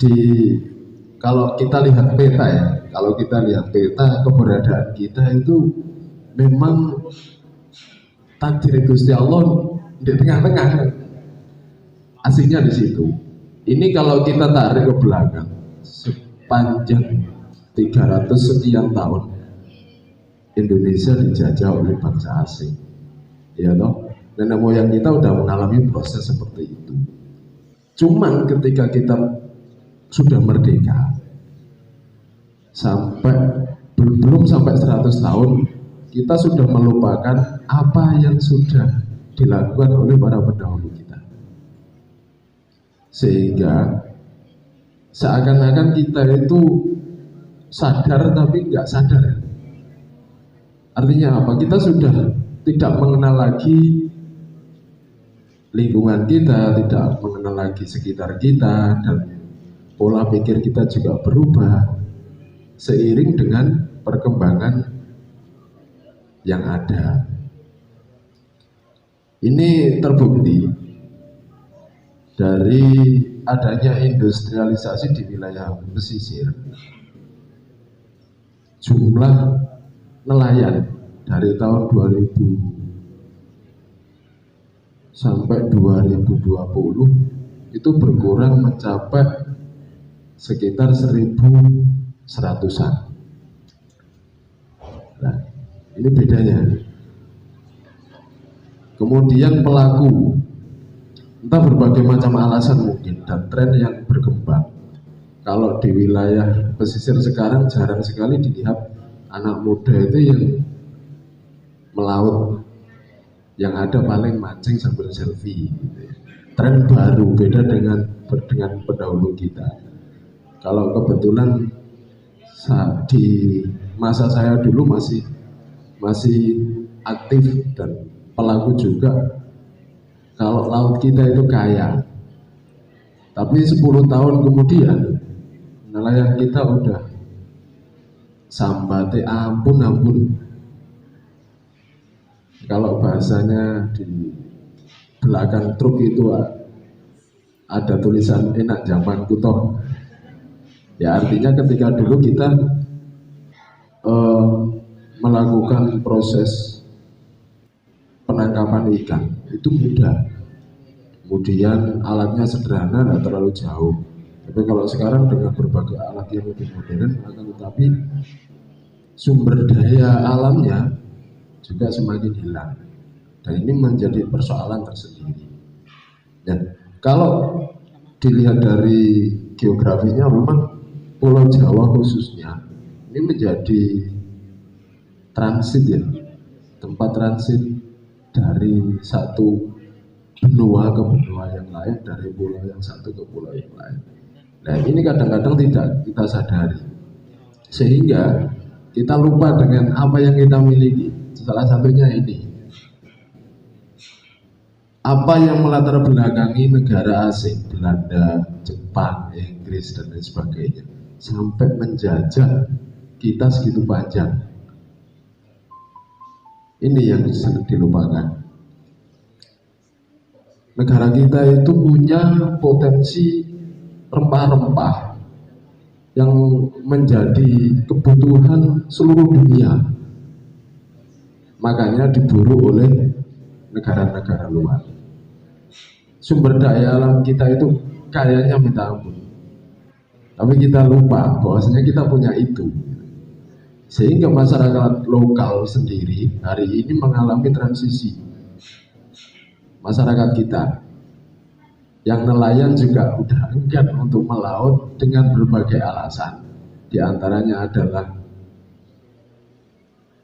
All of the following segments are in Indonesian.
di kalau kita lihat peta ya, kalau kita lihat peta keberadaan kita itu memang takdir Gusti Allah di tengah-tengah, aslinya di situ. Ini kalau kita tarik ke belakang sepanjang 300 sekian tahun Indonesia dijajah oleh bangsa asing, ya toh. Nenek moyang kita udah mengalami proses seperti itu. Cuman ketika kita sudah merdeka, belum sampai 100 tahun kita sudah melupakan apa yang sudah dilakukan oleh para pendahulu kita, sehingga seakan-akan kita itu sadar tapi nggak sadar. Artinya apa? Kita sudah tidak mengenal lagi lingkungan kita, tidak mengenal lagi sekitar kita, dan pola pikir kita juga berubah seiring dengan perkembangan yang ada. Ini terbukti dari adanya industrialisasi di wilayah pesisir. Jumlah nelayan dari tahun 2000 sampai 2020 itu berkurang mencapai sekitar 1.100-an. Nah, ini bedanya. Kemudian pelaku, entah berbagai macam alasan mungkin, dan tren yang berkembang. Kalau di wilayah pesisir sekarang jarang sekali dilihat anak muda itu yang melaut, yang ada paling mancing sambil selfie. Tren baru, beda dengan pendahulu kita. Kalau kebetulan di masa saya dulu masih aktif dan pelaku juga. Kalau laut kita itu kaya, tapi 10 tahun kemudian nelayan kita udah sambate ampun. Kalau bahasanya di belakang truk itu ada tulisan enak zaman kutoh. Ya, artinya ketika dulu kita melakukan proses penangkapan ikan itu mudah, kemudian alatnya sederhana, tidak terlalu jauh. Tapi kalau sekarang dengan berbagai alat yang lebih modern, akan tetapi sumber daya alamnya juga semakin hilang, dan ini menjadi persoalan tersendiri. Dan kalau dilihat dari geografinya, memang Pulau Jawa khususnya ini menjadi transit ya, tempat transit dari satu benua ke benua yang lain, dari pulau yang satu ke pulau yang lain. Nah, ini kadang-kadang tidak kita sadari, sehingga kita lupa dengan apa yang kita miliki. Salah satunya ini, apa yang melatar belakangi negara asing, Belanda, Jepang, Inggris, dan lain sebagainya, sampai menjajah kita segitu panjang. Ini yang sangat dilupakan. Negara kita itu punya potensi rempah-rempah yang menjadi kebutuhan seluruh dunia, makanya diburu oleh negara-negara luar. Sumber daya alam kita itu kayanya minta ampun, tapi kita lupa bahwasanya kita punya itu, sehingga masyarakat lokal sendiri hari ini mengalami transisi. Masyarakat kita yang nelayan juga udah enggan untuk melaut dengan berbagai alasan. Di antaranya adalah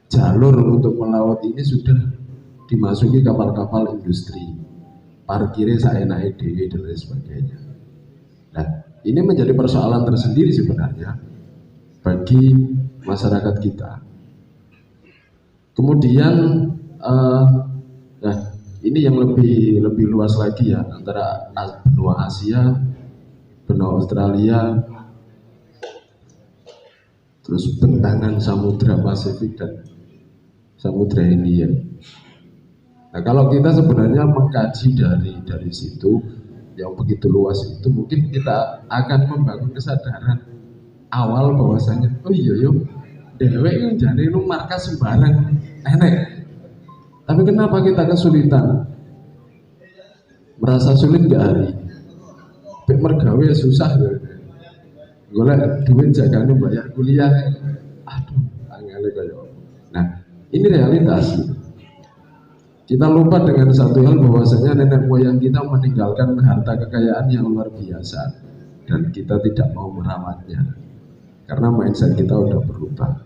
jalur untuk melaut ini sudah dimasuki kapal-kapal industri, parkirnya saenake dhewe dan lain sebagainya. Nah, ini menjadi persoalan tersendiri sebenarnya bagi masyarakat kita. Kemudian nah, ini yang lebih luas lagi ya, antara benua Asia, benua Australia, terus bentangan Samudra Pasifik dan Samudra Hindia. Nah, kalau kita sebenarnya mengkaji dari situ, yang begitu luas itu, mungkin kita akan membangun kesadaran awal bahwasanya oh iya yo dewek yang jadi lu markas sembarang enek. Tapi kenapa kita kesulitan? Merasa sulit gak hari? Pek mergawe susah ya. Golek duit jagane bayar kuliah. Aduh, angel kaya. Nah, ini realitas. Kita lupa dengan satu hal bahwasanya nenek moyang kita meninggalkan harta kekayaan yang luar biasa dan kita tidak mau merawatnya karena mindset kita udah berubah.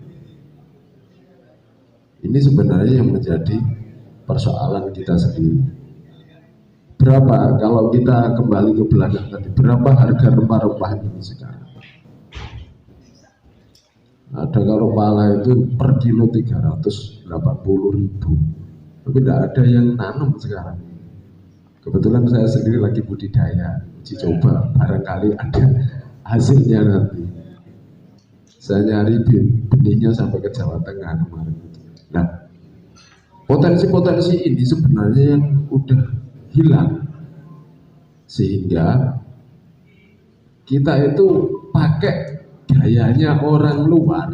Ini sebenarnya yang menjadi persoalan kita sendiri. Berapa kalau kita kembali ke belakang tadi, berapa harga rempah-rempah ini sekarang? Ada kalau pala itu per kilo 380.000, tapi tidak ada yang nanam sekarang. Kebetulan saya sendiri lagi budidaya, uji coba, barangkali ada hasilnya nanti. Saya nyari benihnya sampai ke Jawa Tengah kemarin. Nah, potensi-potensi ini sebenarnya yang udah hilang, sehingga kita itu pakai gayanya orang luar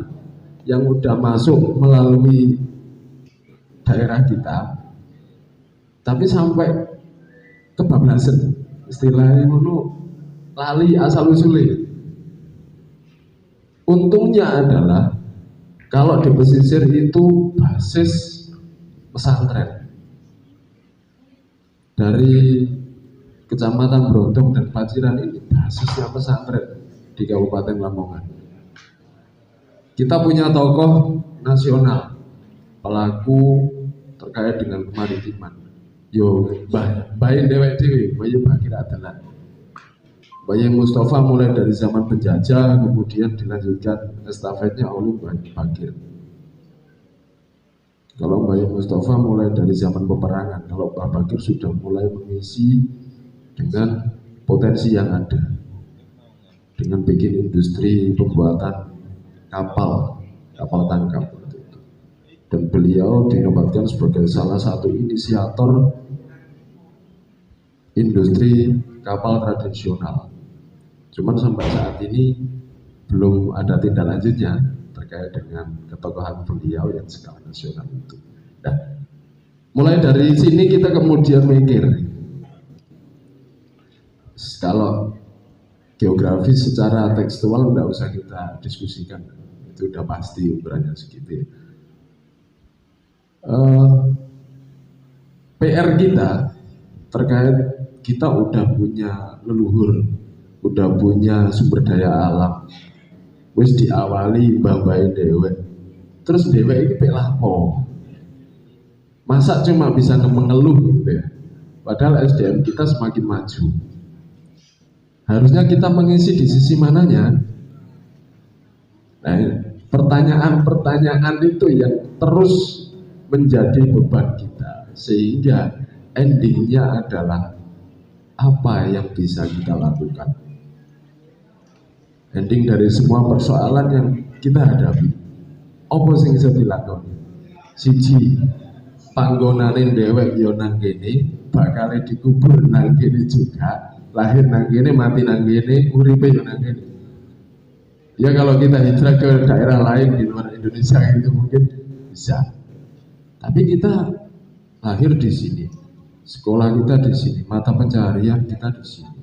yang udah masuk melalui daerah kita, tapi sampai kebablasan, istilahnya itu lali asal usulnya. Untungnya adalah kalau di pesisir itu basis pesantren. Dari Kecamatan Brondong dan Paciran ini basisnya pesantren di Kabupaten Lamongan. Kita punya tokoh nasional pelaku terkait dengan kemaritiman. Yo, Bayi Dewek Dewi, Bayi Bakir Adalan. Bayi Mustafa mulai dari zaman penjajah, kemudian dilanjutkan estafetnya oleh Bayi Bakir. Kalau Bayi Mustafa mulai dari zaman peperangan, kalau Pak Bakir sudah mulai mengisi dengan potensi yang ada, dengan bikin industri pembuatan kapal tangkap. Dan beliau dinobatkan sebagai salah satu inisiator industri kapal tradisional. Cuman sampai saat ini belum ada tindak lanjutnya terkait dengan ketokohan beliau yang skala nasional itu. Nah, mulai dari sini kita kemudian mikir, kalau geografis secara tekstual tidak usah kita diskusikan, itu udah pasti ukurannya segitu. PR kita terkait kita udah punya leluhur, udah punya sumber daya alam, wis diawali mbah-mbah dewek, terus dewek ini pelapo, masa cuma bisa mengeluh gitu ya, padahal SDM kita semakin maju. Harusnya kita mengisi di sisi mananya. Nah, pertanyaan-pertanyaan itu yang terus menjadi beban kita, sehingga endingnya adalah apa yang bisa kita lakukan. Ending dari semua persoalan yang kita hadapi, apa sing bisa dilakoni? Siji, panggonane dewek yo nang kene, bakal dikubur nang kene juga, lahir nang kene, mati nang kene, uripe yo nang kene. Ya kalau kita hijrah ke daerah lain di luar Indonesia itu mungkin bisa. Tapi kita lahir di sini, sekolah kita di sini, mata pencaharian kita di sini.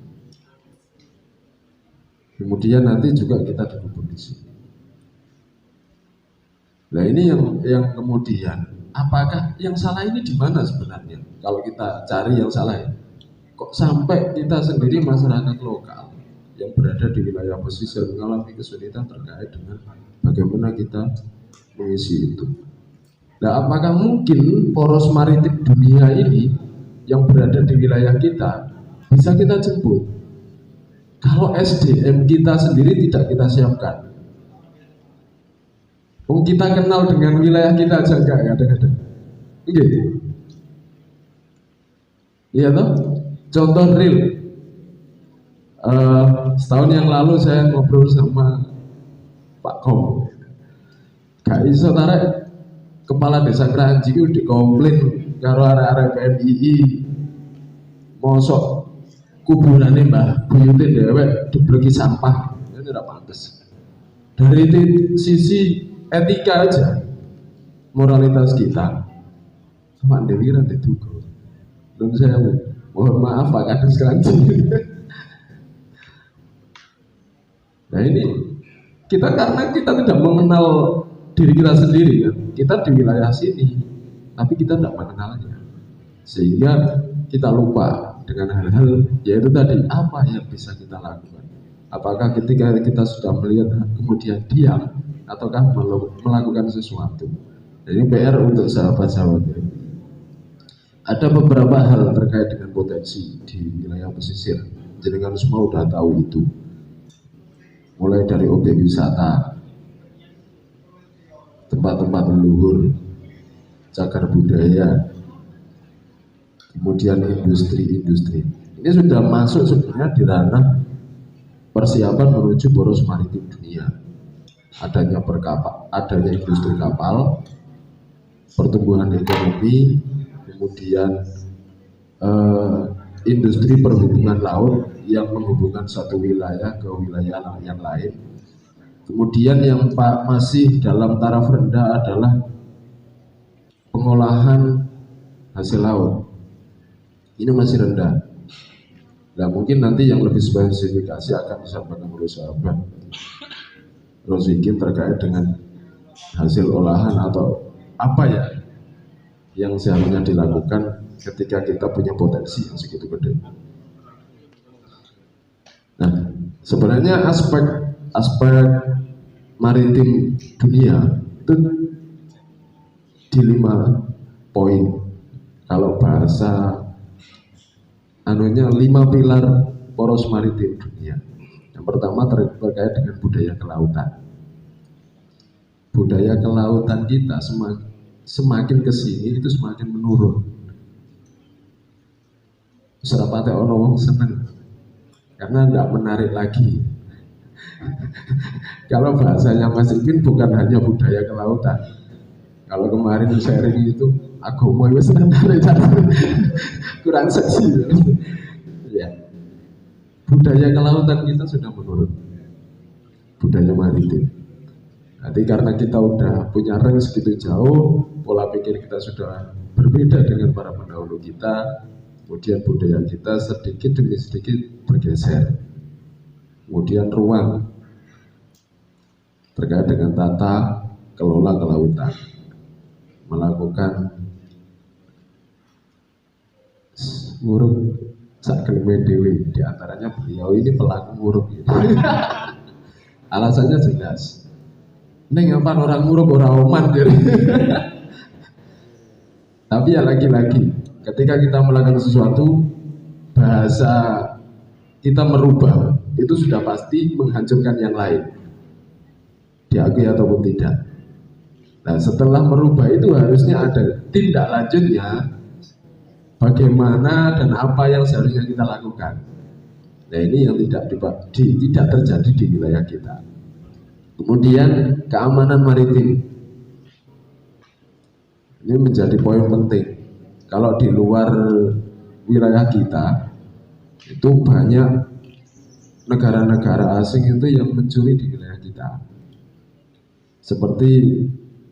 Kemudian nanti juga kita dikubur di sini. Nah ini yang kemudian, apakah yang salah ini di mana sebenarnya? Kalau kita cari yang salah ya, kok sampai kita sendiri masyarakat lokal yang berada di wilayah pesisir mengalami kesulitan terkait dengan bagaimana kita mengisi itu. Nah, apakah mungkin poros maritim dunia ini yang berada di wilayah kita bisa kita jemput? Kalau SDM kita sendiri tidak kita siapkan. Kita kenal dengan wilayah kita aja enggak kadang-kadang. Gitu. Iya toh? Contoh real. Setahun yang lalu saya ngobrol sama Pak Kom. Gak iso tarik kepala desa Kranji itu dikomplain karo arek-arek PMII mosok kuburannya Mbah Buyute dewek dibleki sampah, ini tidak pantas. Dari sisi etika aja, moralitas kita, sama Dewi nanti tuh. Dan saya mohon maaf Pak Kades Kranji. Nah ini kita karena kita tidak mengenal diri kita sendiri kan, kita di wilayah sini, tapi kita tidak mengenalnya, sehingga kita lupa dengan hal-hal yaitu tadi apa yang bisa kita lakukan. Apakah ketika kita sudah melihat kemudian diam, ataukah melakukan sesuatu. Jadi PR untuk sahabat-sahabat. Ada beberapa hal terkait dengan potensi di wilayah pesisir. Jenengan semua udah tahu itu. Mulai dari objek wisata, tempat-tempat leluhur, cagar budaya, kemudian industri-industri. Ini sudah masuk sebenarnya di ranah persiapan menuju poros maritim dunia. Adanya industri kapal, pertumbuhan ekonomi, kemudian industri perhubungan laut yang menghubungkan satu wilayah ke wilayah yang lain. Kemudian yang masih dalam taraf rendah adalah pengolahan hasil laut. Ini masih rendah. Nah mungkin nanti yang lebih spesifikasi akan disampaikan oleh sahabat Rozikin terkait dengan hasil olahan atau apa ya yang seharusnya dilakukan ketika kita punya potensi yang segitu gede. Nah sebenarnya aspek maritim dunia itu di 5 poin. Kalau bahasa 5 pilar poros maritim dunia. Yang pertama terkait dengan budaya kelautan. Budaya kelautan kita semakin kesini itu semakin menurun. Serapate ono wong seneng karena tidak menarik lagi. Kalau bahasanya Mas Ipin bukan hanya budaya kelautan. Kalau kemarin sharing itu agama itu menarik, kurang seksi. Ya. Budaya kelautan kita sudah menurun. Budaya maritim. Nanti karena kita udah punya range segitu jauh, pola pikir kita sudah berbeda dengan para pendahulu kita. Kemudian budaya kita sedikit demi sedikit bergeser. Kemudian ruang terkait dengan tata kelola kelautan, melakukan nguruk sak kelime dewe, diantaranya beliau ini pelaku nguruk gitu. Alasannya jelas, neng apa orang nguruk orang oman gitu. Tapi ya lagi-lagi ketika kita melakukan sesuatu, bahasa kita merubah itu sudah pasti menghancurkan yang lain, diakui ataupun tidak. Nah setelah merubah itu harusnya ada tindak lanjutnya, bagaimana dan apa yang seharusnya kita lakukan. Nah ini yang tidak terjadi di wilayah kita. Kemudian keamanan maritim, ini menjadi poin penting. Kalau di luar wilayah kita itu banyak negara-negara asing itu yang mencuri di wilayah kita. Seperti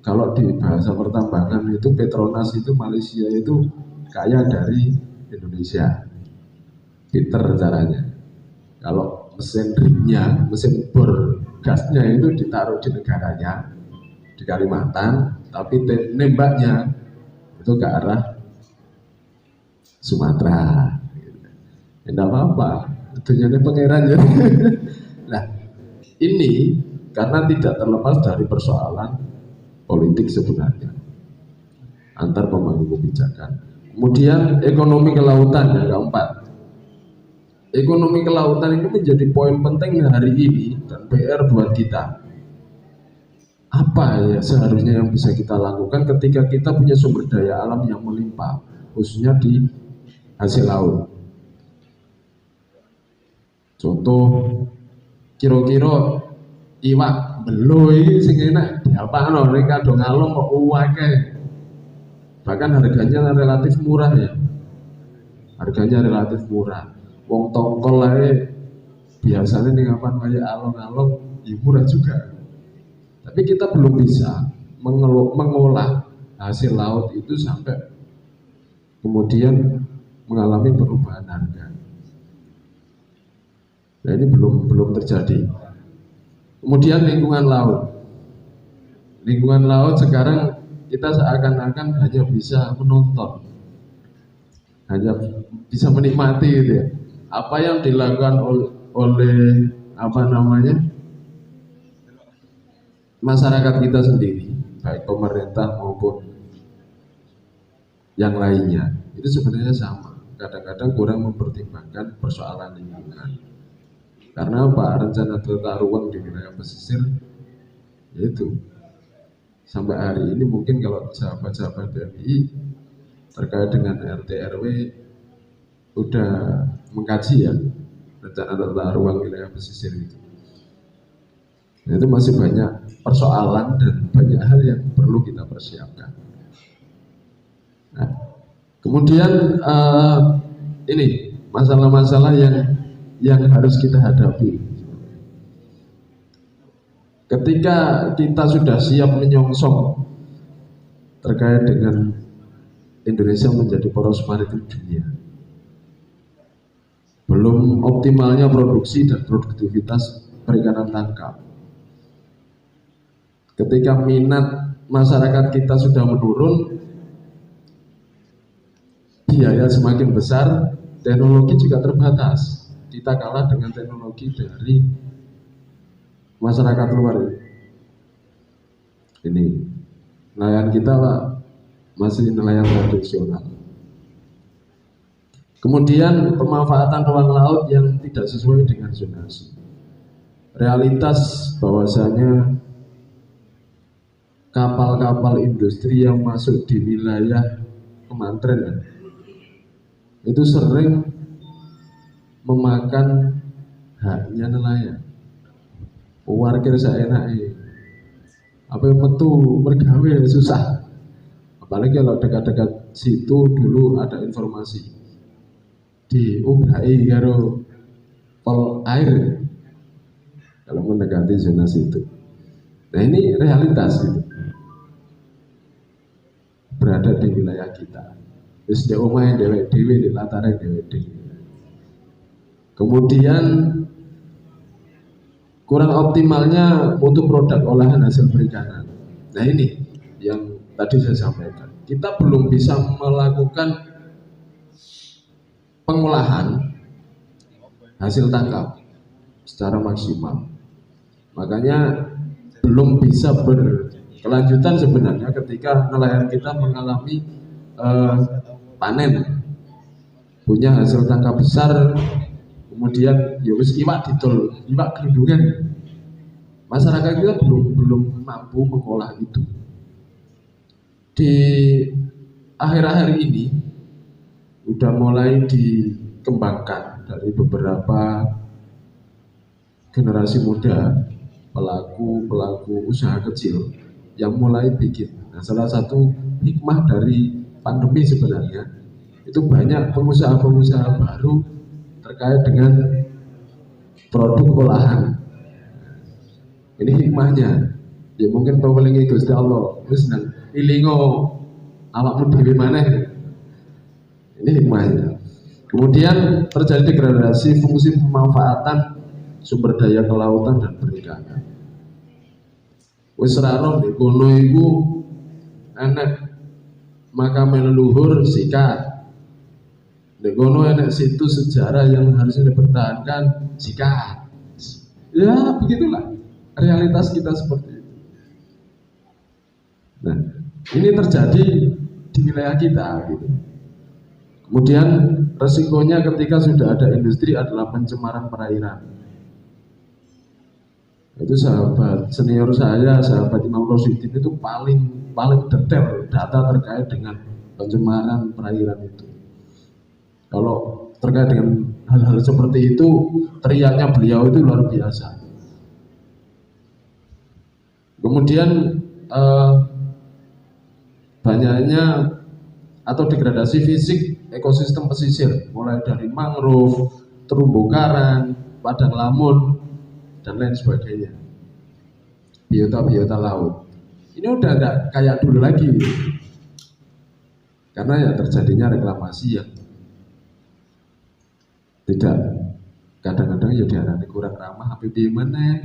kalau di bahasa pertambangan itu Petronas itu Malaysia itu kaya dari Indonesia. Pinter caranya. Kalau mesin ringnya, mesin bor gasnya itu ditaruh di negaranya, di Kalimantan, tapi nembaknya itu ke arah Sumatera. Tidak apa-apa, tujuannya pangeran ya. Nah, ini karena tidak terlepas dari persoalan politik sebenarnya antar pemangku kebijakan. Kemudian ekonomi kelautan yang keempat. Ekonomi kelautan ini menjadi poin penting hari ini dan PR buat kita. Apa ya seharusnya yang bisa kita lakukan ketika kita punya sumber daya alam yang melimpah, khususnya di hasil laut. Contoh, kira-kira iwak beloi sing enak diapakno ning kadang alon kok uwake. Bahkan harganya relatif murah ya. Harganya relatif murah. wong tongkol ae biasanya nih kapan kayak alon-alon ya murah juga. Tapi kita belum bisa mengolah hasil laut itu sampai kemudian mengalami perubahan harga. Nah ini belum terjadi. Kemudian lingkungan laut. Lingkungan laut sekarang kita seakan-akan hanya bisa menonton, hanya bisa menikmati gitu ya. Apa yang dilakukan oleh masyarakat kita sendiri, baik pemerintah maupun yang lainnya, itu sebenarnya sama. Kadang-kadang kurang mempertimbangkan persoalan lingkungan. Karena apa? Rencana tata ruang di wilayah pesisir yaitu sampai hari ini mungkin kalau sahabat-sahabat DMI terkait dengan RT RW udah mengkaji ya rencana tata ruang wilayah pesisir itu. Nah, itu masih banyak persoalan dan banyak hal yang perlu kita persiapkan. Nah, kemudian ini masalah-masalah yang harus kita hadapi. Ketika kita sudah siap menyongsong terkait dengan Indonesia menjadi poros maritim dunia, belum optimalnya produksi dan produktivitas perikanan tangkap. Ketika minat masyarakat kita sudah menurun, biaya semakin besar, teknologi juga terbatas. Kita kalah dengan teknologi dari masyarakat luar. Ini nelayan kita Pak, masih nelayan tradisional. Kemudian pemanfaatan ruang laut yang tidak sesuai dengan zonasi. Realitas bahwasanya kapal-kapal industri yang masuk di wilayah Kementerian itu sering memakan haknya nelayan. Warga seenaknya, apa yang metu mergawe susah. Apalagi kalau dekat-dekat situ dulu ada informasi diubrahi karo pol air kalau mendekati zona situ. Nah ini realitas gitu. Berada di wilayah kita. Wis di omahe dewek-dhewe di latare dewek-dhewe. Kemudian kurang optimalnya mutu produk olahan hasil perikanan. Nah ini yang tadi saya sampaikan. Kita belum bisa melakukan pengolahan hasil tangkap secara maksimal. Makanya belum bisa berkelanjutan sebenarnya ketika nelayan kita mengalami panen, punya hasil tangkap besar, kemudian ya wis iwak didol, iwak gerundungan. Masyarakat kita belum mampu mengolah itu. Di akhir-akhir ini udah mulai dikembangkan dari beberapa generasi muda, pelaku usaha kecil yang mulai bikin. Nah, salah satu hikmah dari pandemi sebenarnya itu banyak pengusaha-pengusaha baru terkait dengan produk olahan. Ini hikmahnya. Ya mungkin pewelingi Gusti Allah wis nang ilingo awakmu dhewe maneh. Ini hikmahnya. Kemudian terjadi degradasi fungsi pemanfaatan sumber daya kelautan dan perikanan. Wis ra ono nek kono iku enek makam leluhur sikat. Nek kono enek situs sejarah yang harusnya dipertahankan sikat. Ya begitulah realitas kita seperti itu. Nah, ini terjadi di wilayah kita gitu. Kemudian resikonya ketika sudah ada industri adalah pencemaran perairan. Itu sahabat senior saya, sahabat Imam Rosyidin itu paling detail data terkait dengan pencemaran perairan itu. Kalau terkait dengan hal-hal seperti itu, teriaknya beliau itu luar biasa. Kemudian banyaknya atau degradasi fisik ekosistem pesisir, mulai dari mangrove, terumbu karang, padang lamun, dan lain sebagainya. Biota-biota laut. Ini udah nggak kayak dulu lagi. Karena ya terjadinya reklamasi yang tidak, kadang-kadang ya diarani kurang ramah, tapi di mana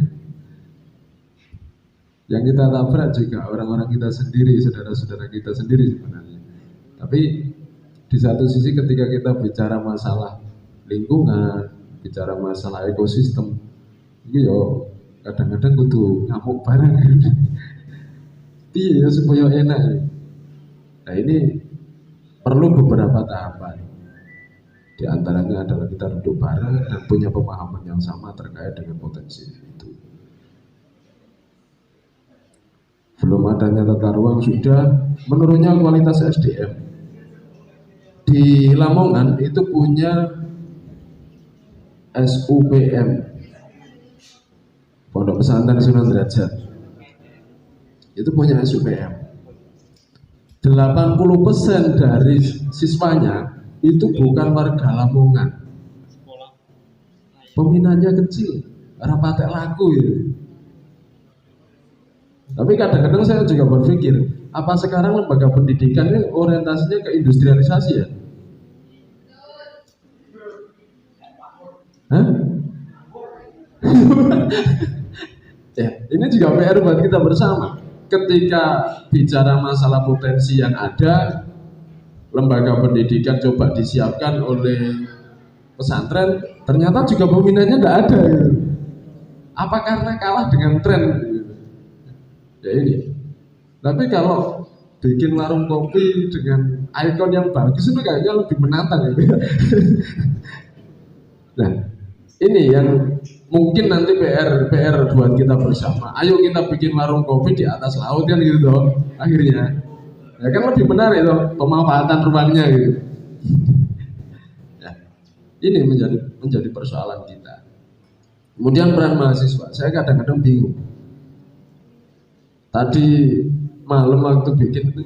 yang kita tabrak juga orang-orang kita sendiri, saudara-saudara kita sendiri sebenarnya. Tapi di satu sisi ketika kita bicara masalah lingkungan, bicara masalah ekosistem, itu yo kadang-kadang kudu ngamuk bareng. Iya supaya enak. Nah ini perlu beberapa tahapan. Di antaranya adalah kita duduk bareng dan punya pemahaman yang sama terkait dengan potensi itu. Belum adanya tata ruang sudah menurunnya kualitas SDM. Di Lamongan itu punya SUPM, Pondok Pesantren Sunan Derajat. Itu punya SUPM. 80% dari siswanya itu bukan warga Lamongan. Peminatnya kecil, rapatek laku ya. Tapi kadang-kadang saya juga berpikir, apa sekarang lembaga pendidikan ini orientasinya ke industrialisasi ya? Hah? Ya, ini juga PR buat kita bersama. Ketika bicara masalah potensi yang ada, lembaga pendidikan coba disiapkan oleh pesantren, ternyata juga peminatnya nggak ada. Gitu. Apa karena kalah dengan tren? Gitu. Ya ini. Tapi kalau bikin warung kopi dengan ikon yang bagus itu kayaknya lebih menantang. Gitu. Nah, ini yang mungkin nanti PR buat kita bersama. Ayo kita bikin warung kopi di atas laut kan gitu dong. Akhirnya, ya kan lebih menarik dong pemanfaatan ruangnya gitu. Ya, ini menjadi persoalan kita. Kemudian peran mahasiswa, saya kadang-kadang bingung. Tadi malam waktu bikin itu,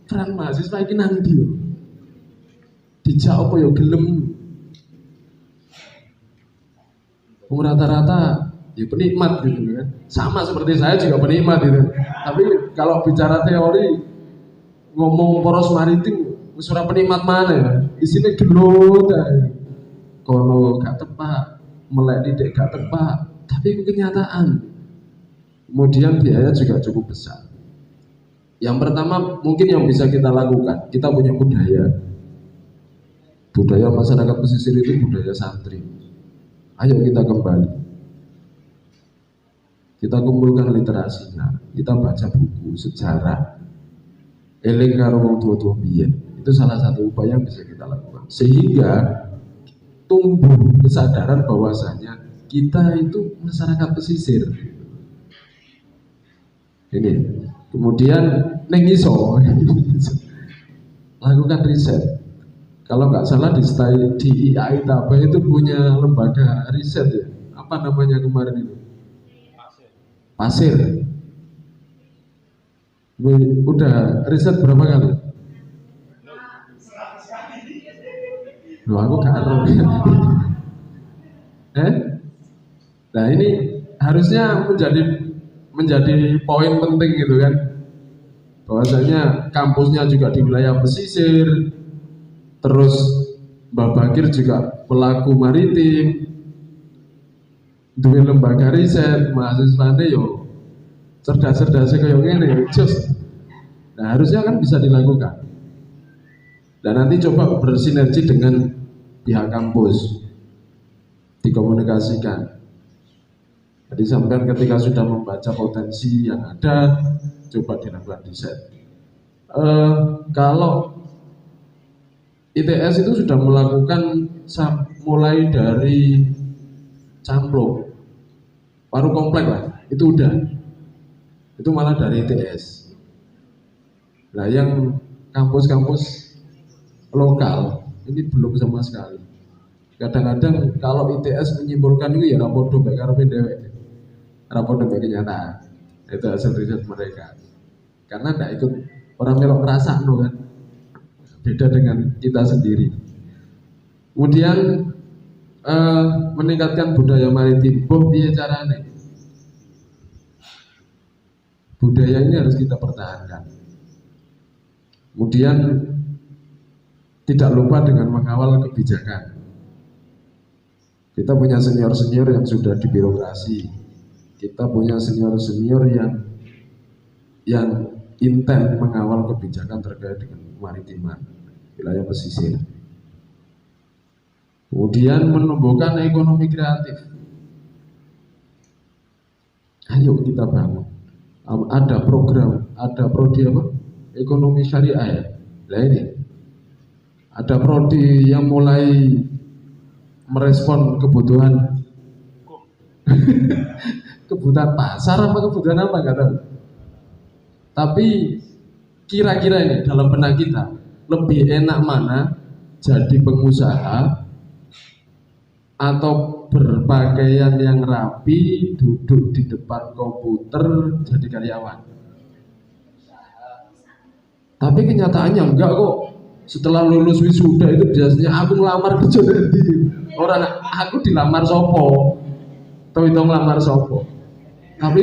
peran mahasiswa ini nanti yo. Dijak apa yo gelem. Rata-rata ya penikmat gitu kan. Sama seperti saya juga penikmat gitu. Tapi kalau bicara teori ngomong poros maritim, usura penikmat mana ya? Di sini gelut ya. Kono gak tepat, melek didik gak tepat, tapi itu kenyataan. Kemudian biaya juga cukup besar. Yang pertama mungkin yang bisa kita lakukan, kita punya budaya. Budaya masyarakat pesisir itu budaya santri. Ayo kita kembali. Kita kumpulkan literasinya, kita baca buku, sejarah. Eling karo wong tua-tua biyen. Itu salah satu upaya yang bisa kita lakukan. Sehingga tumbuh kesadaran bahwasanya kita itu masyarakat pesisir. Ini. Kemudian ning iso lakukan riset. Kalau nggak salah di IAI Tabah itu punya lembaga riset ya. Apa namanya kemarin itu? Pasir. Udah riset berapa kali? Loh aku gak tahu. Nah ini harusnya menjadi poin penting gitu kan. Bahwasanya kampusnya juga di wilayah pesisir. Terus Mbak Bakir juga pelaku maritim, duwe lembaga riset, mahasiswanya yo cerdas-cerdasnya kayak gini, just. Nah harusnya kan bisa dilakukan. Dan nanti coba bersinergi dengan pihak kampus, dikomunikasikan. Jadi sampai ketika sudah membaca potensi yang ada, coba dilakukan riset. Kalau ITS itu sudah melakukan mulai dari camplung, paru komplek lah, itu udah. Itu malah dari ITS. Nah yang kampus-kampus lokal ini belum sama sekali. Kadang-kadang kalau ITS menyimpulkan itu ya rapor dompet karepe dhewek. Rapor dompet kenyataan. Itu hasil riset mereka. Karena tidak ikut orang melok ngerasa no kan. Beda dengan kita sendiri. Kemudian meningkatkan budaya maritim. Piye carane? Budaya ini harus kita pertahankan. Kemudian tidak lupa dengan mengawal kebijakan. Kita punya senior-senior yang sudah di birokrasi. Kita punya senior-senior yang intent mengawal kebijakan terkait dengan kemaritiman wilayah pesisir. Kemudian menumbuhkan ekonomi kreatif. Ayo kita bangun. Ada program, ada prodi apa? Ekonomi syariah ya. Nah ini ada prodi yang mulai merespon kebutuhan kebutuhan pasar apa kebutuhan apa nggak tahu. Tapi kira-kira ini dalam benak kita lebih enak mana jadi pengusaha atau berpakaian yang rapi, duduk di depan komputer jadi karyawan. Tapi kenyataannya enggak kok. Setelah lulus wisuda itu biasanya aku ngelamar kerja nanti. Orang aku dilamar sopo. Atau itu ngelamar sopo. Tapi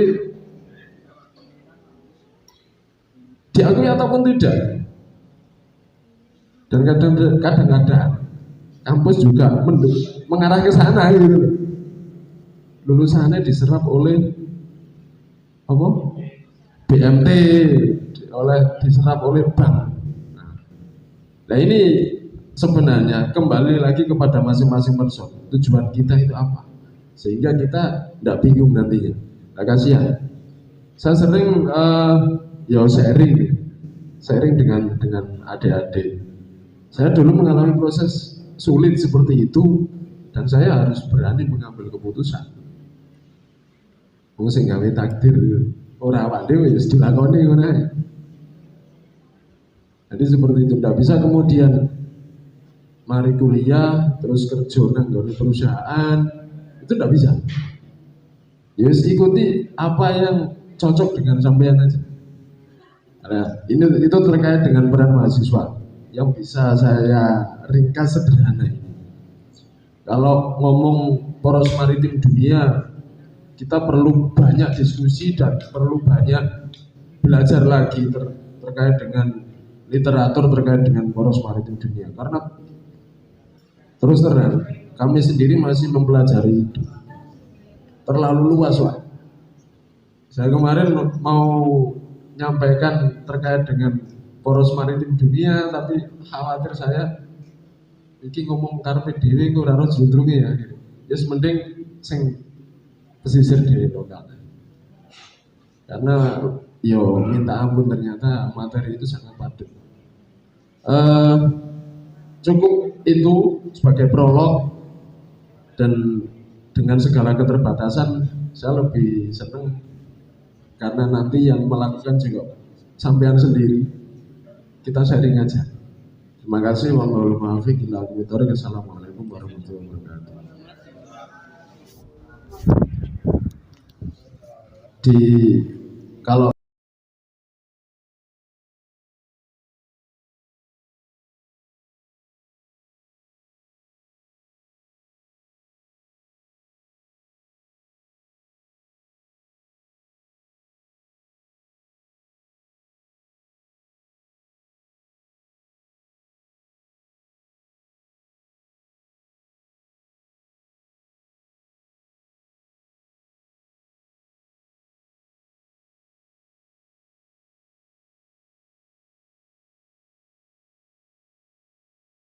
diakui ataupun tidak. Dan kadang-kadang kampus juga mengarah ke sana gitu. Lulusannya diserap oleh apa? BMT, diserap oleh bank. Nah ini sebenarnya kembali lagi kepada masing-masing person. Tujuan kita itu apa? Sehingga kita tidak bingung nantinya. Nah kasihan. Saya sering sharing dengan adik-adik. Saya dulu mengalami proses sulit seperti itu dan saya harus berani mengambil keputusan. Wong sing gawe takdir ora awak dhewe wis dilakoni ngono ae. Jadi seperti itu, tidak bisa kemudian mari kuliah terus kerja nang perusahaan, itu tidak bisa. Ya ikuti apa yang cocok dengan sampean aja. Nah, itu terkait dengan peran mahasiswa yang bisa saya ringkas sederhana ini. Kalau ngomong poros maritim dunia, kita perlu banyak diskusi dan perlu banyak belajar lagi terkait dengan literatur terkait dengan poros maritim dunia. Karena terus terang kami sendiri masih mempelajari itu. Terlalu luas, Pak. Saya kemarin mau nyampaikan terkait dengan poros maritim dunia, tapi khawatir saya iki ngomong karpe dhewe kok ora ono jundrunge ya gitu. Ya mending sing pesisir dhewe lokal. Karena yo minta ampun ternyata materi itu sangat padat. Cukup itu sebagai prolog, dan dengan segala keterbatasan saya lebih senang karena nanti yang melakukan juga sampean sendiri, kita sharing aja. Terima kasih. Wassalamualaikum warahmatullahi wabarakatuh. Di